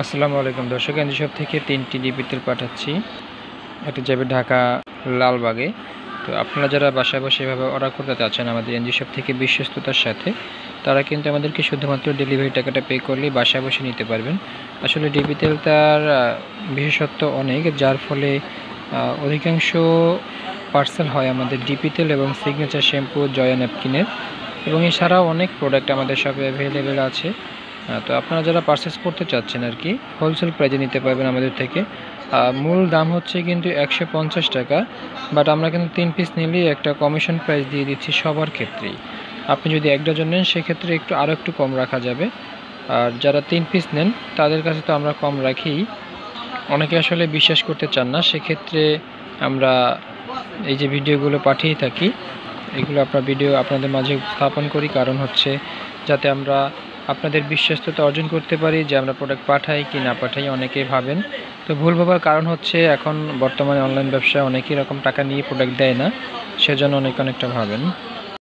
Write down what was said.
আসসালামু আলাইকুম দর্শক, এনজি শপ থেকে 3টি ডিপি তেল পাঠাচ্ছি। এটা যাবে ঢাকা লালবাগে। তো আপনারা যারা বাসায় বসে এভাবে অর্ডার করতে চাচ্ছেন আমাদের এনজি শপ থেকে বিশ্বস্ততার সাথে, তারা কিন্তু আমাদেরকে শুধুমাত্র ডেলিভারি টাকাটা পে করলেই বাসায় বসে নিতে পারবেন। আসলে ডিপি তেলটার বিশেষত্ব অনেক, যার ফলে অধিকাংশ পার্সেল হয় আমাদের ডিপি তেল এবং সিগনেচার শ্যাম্পু, জয়া ন্যাপকিনের, এবং এছাড়াও অনেক প্রোডাক্ট আমাদের শপে অ্যাভেলেবেল আছে। তো আপনারা যারা পারচেস করতে চাচ্ছেন আর কি, হোলসেল প্রাইজে নিতে পারবেন আমাদের থেকে। মূল দাম হচ্ছে কিন্তু 150 টাকা, বাট আমরা কিন্তু 3 পিস নিলেই একটা কমিশন প্রাইস দিয়ে দিচ্ছি সবার ক্ষেত্রেই। আপনি যদি 1 ডজন নেন সেক্ষেত্রে আরও একটু কম রাখা যাবে। আর যারা 3 পিস নেন তাদের কাছে তো আমরা কম রাখি। অনেকে আসলে বিশ্বাস করতে চান না, সেক্ষেত্রে আমরা এই যে ভিডিওগুলো পাঠিয়ে থাকি, এগুলো আপনাদের মাঝে উপস্থাপন করি, কারণ হচ্ছে যাতে আমরা আপনাদের বিশ্বস্ততা অর্জন করতে পারি যে আমরা প্রোডাক্ট পাঠাই কি না পাঠাই। অনেকেই ভাবেন, তো ভুল ভাবার কারণ হচ্ছে এখন বর্তমানে অনলাইন ব্যবসায় অনেকেই এরকম টাকা নিয়ে প্রোডাক্ট দেয় না, সেজন্য অনেকটা ভাবেন।